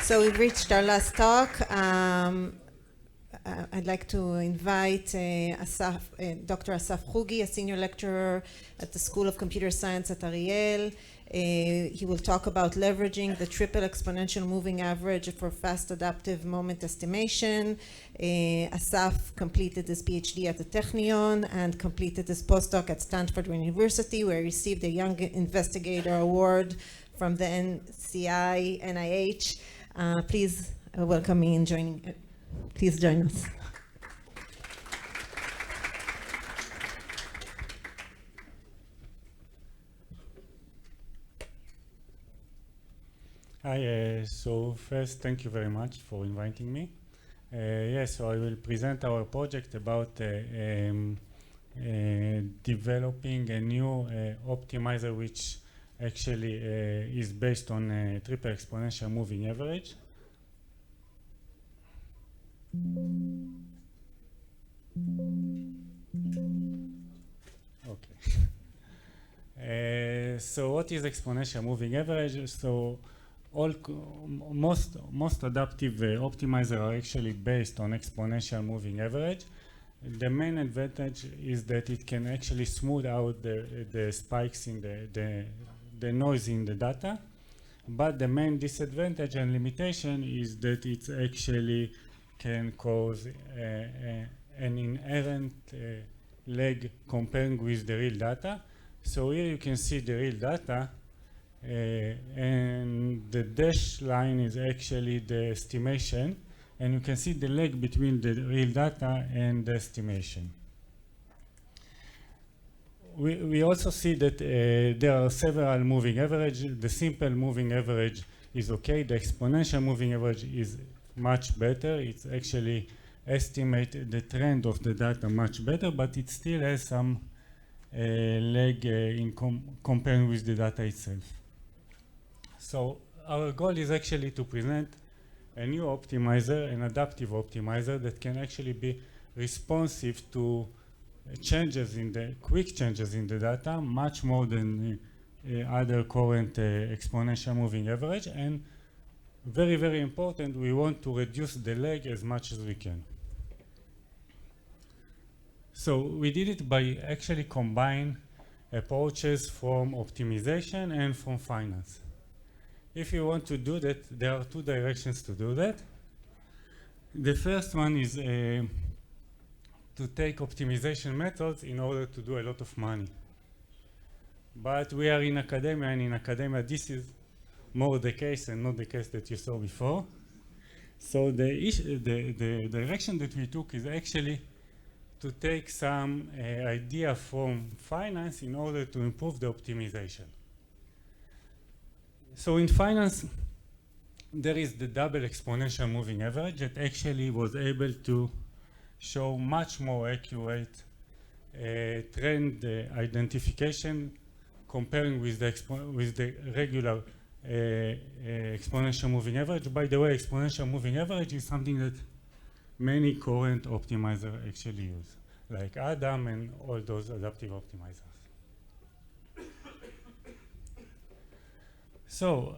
So we've reached our last talk. I'd like to invite Assaf, Dr. Assaf Hoogi, a senior lecturer at the School of Computer Science at Ariel. He will talk about leveraging the triple exponential moving average for fast adaptive moment estimation. Assaf completed his PhD at the Technion and completed his postdoc at Stanford University, where he received a Young Investigator Award from the NIH. Please welcome me in joining. Please join us. Hi, so first, thank you very much for inviting me. Yes, so I will present our project about developing a new optimizer which actually is based on triple exponential moving average. Okay. So what is exponential moving average? So most adaptive optimizers are actually based on exponential moving average. The main advantage is that it can actually smooth out the spikes in the noise in the data. But the main disadvantage and limitation is that it actually can cause an inherent lag comparing with the real data. So here you can see the real data, and the dashed line is actually the estimation, and you can see the lag between the real data and the estimation. We also see that there are several moving averages. The simple moving average is okay. The exponential moving average is much better. It's actually estimate the trend of the data much better, but it still has some lag in comparing with the data itself. So our goal is actually to present a new optimizer, an adaptive optimizer that can actually be responsive to changes in the quick changes in the data much more than other current exponential moving average. And very, very important, we want to reduce the lag as much as we can. So we did it by actually combine approaches from optimization and from finance. If you want to do that, there are two directions to do that. The first one is to take optimization methods in order to do a lot of money. But we are in academia, and in academia this is more the case and not the case that you saw before. So the direction that we took is actually to take some idea from finance in order to improve the optimization. So in finance, there is the double exponential moving average that actually was able to show much more accurate trend identification comparing with the regular exponential moving average. By the way, exponential moving average is something that many current optimizers actually use, like Adam and all those adaptive optimizers. So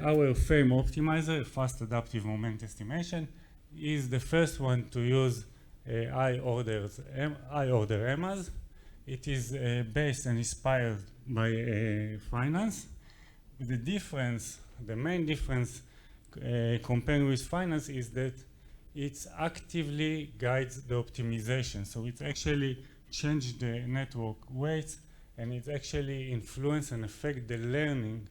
our FAME optimizer, fast adaptive moment estimation, is the first one to use high order EMAs. It is based and inspired by finance. The difference, the main difference comparing with finance is that it actively guides the optimization. So it actually changes the network weights, and it actually influence and affect the learning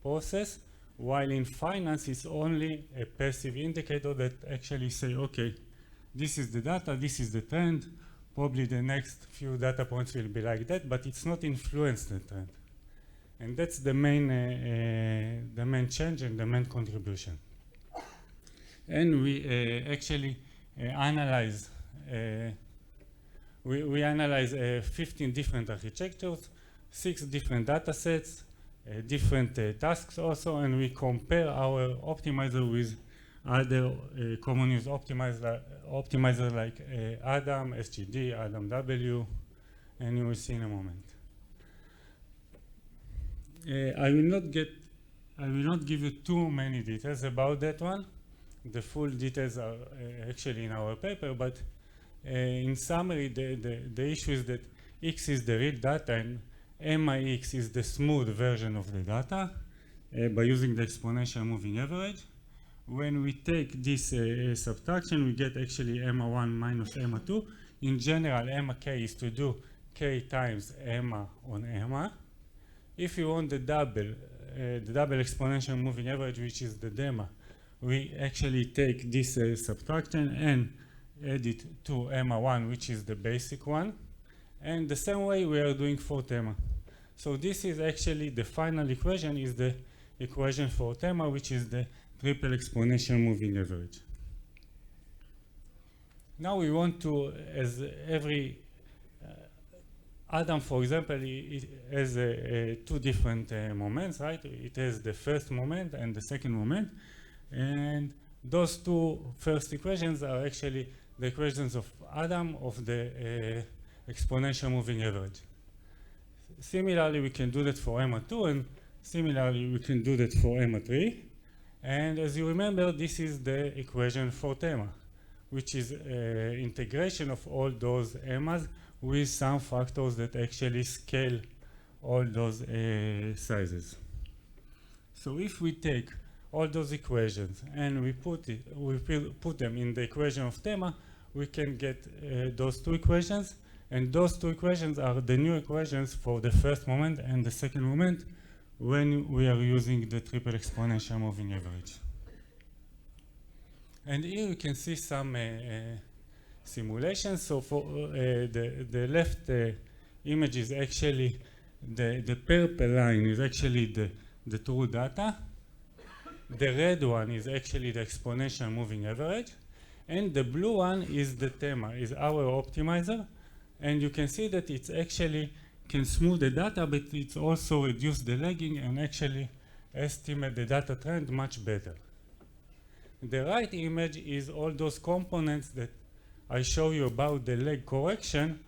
process, while in finance it's only a passive indicator that actually say, okay, this is the data, this is the trend, probably the next few data points will be like that, but it's not influence the trend. And that's the main change and the main contribution. And we actually analyze, we analyze 15 different architectures, 6 different data sets, different tasks also, and we compare our optimizer with other common use optimizer like Adam, SGD, Adam W, and you will see in a moment. I will not get I will not give you too many details about that one. The full details are actually in our paper, but in summary, the issue is that X is the real data and MIX is the smooth version of the data by using the exponential moving average. When we take this subtraction, we get actually EMMA1 minus EMMA2. In general, EMMA-K is to do K times EMMA on EMMA. If you want the double exponential moving average, which is the DEMMA, we actually take this subtraction and add it to EMMA1, which is the basic one. And the same way we are doing for TEMMA. So this is actually the final equation, is the equation for TEMMA, which is the triple exponential moving average. Now we want to, as every Adam, for example, it has two different moments, right? It has the first moment and the second moment. And those two first equations are actually the equations of Adam of the exponential moving average. Similarly, we can do that for EMMA2, and similarly, we can do that for EMMA3. And as you remember, this is the equation for TEMMA, which is integration of all those EMMAs with some factors that actually scale all those sizes. So if we take all those equations and we put them in the equation of TEMMA, we can get those two equations, and those two equations are the new equations for the first moment and the second moment when we are using the triple exponential moving average. And here you can see some simulations. So for the left image is actually the purple line is actually the true data. The red one is actually the exponential moving average, and the blue one is the TEMMA, is our optimizer. And you can see that it's actually can smooth the data, but it's also reduce the lagging and actually estimate the data trend much better. The right image is all those components that I show you about the lag correction,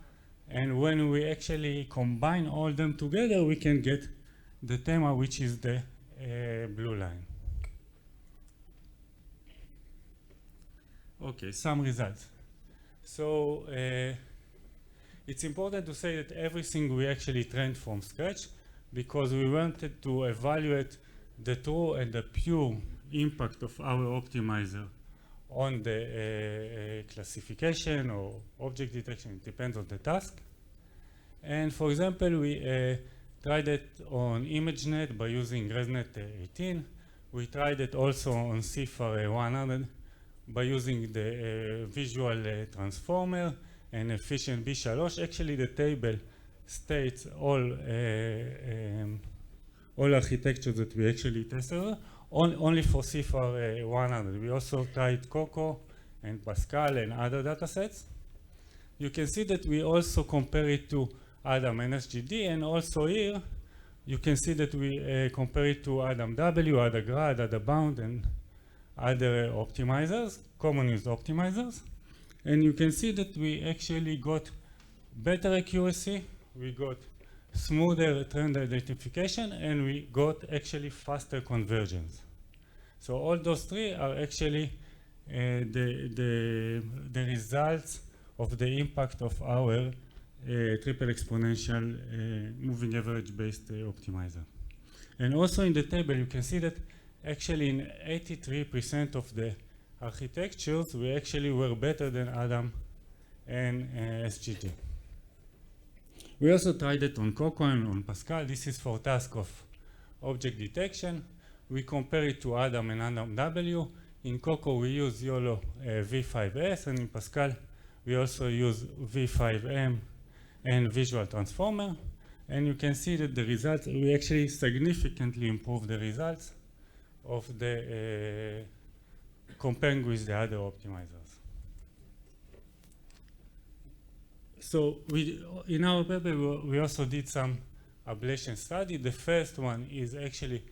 and when we actually combine all them together, we can get the TEMMA, which is the blue line. Okay, some results. So it's important to say that everything we actually trained from scratch, because we wanted to evaluate the true and the pure impact of our optimizer on the classification or object detection. It depends on the task. And for example, we tried it on ImageNet by using ResNet 18. We tried it also on CIFAR 100 by using the visual transformer and efficient B3. Actually, the table states all architectures that we actually tested only for CIFAR 100. We also tried Coco and Pascal and other datasets. You can see that we also compare it to Adam and SGD, and also here you can see that we compare it to Adam W, Ada Grad, Ada Bound, and other optimizers, common used optimizers. And you can see that we actually got better accuracy, we got smoother trend identification, and we got actually faster convergence. So all those three are actually the results of the impact of our triple exponential moving average based optimizer. And also in the table you can see that actually in 83% of the architectures we actually were better than Adam and SGD. We also tried it on Coco and on Pascal. This is for task of object detection. We compare it to Adam and Adam W. In Coco we use YOLO V5S, and in Pascal we also use V5M and visual transformer. And you can see that the results, we actually significantly improve the results of the comparing with the other optimizers. So in our paper, we also did some ablation study. The first one is actually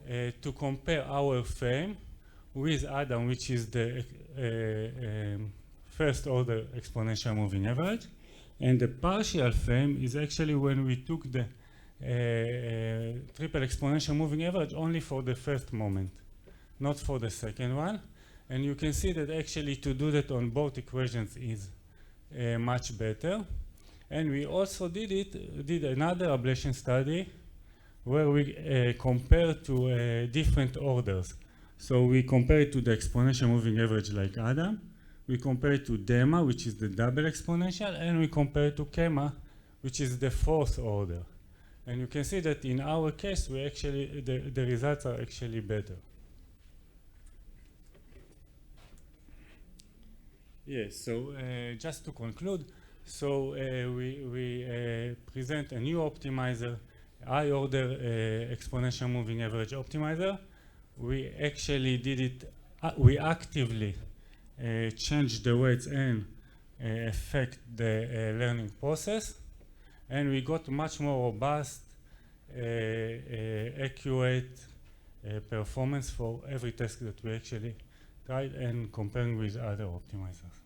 to compare our frame with Adam, which is the first order exponential moving average. And the partial frame is actually when we took the triple exponential moving average only for the first moment, not for the second one. And you can see that actually to do that on both equations is much better. And we also did another ablation study where we compare to different orders. So we compare it to the exponential moving average like Adam, we compare it to DEMA, which is the double exponential, and we compare it to KEMA, which is the fourth order. And you can see that in our case, we actually, the results are actually better. Yes, so just to conclude, so we present a new optimizer, high order exponential moving average optimizer. We actually did it, we actively changed the weights and affect the learning process, and we got much more robust, accurate performance for every task that we actually tried and comparing with other optimizers.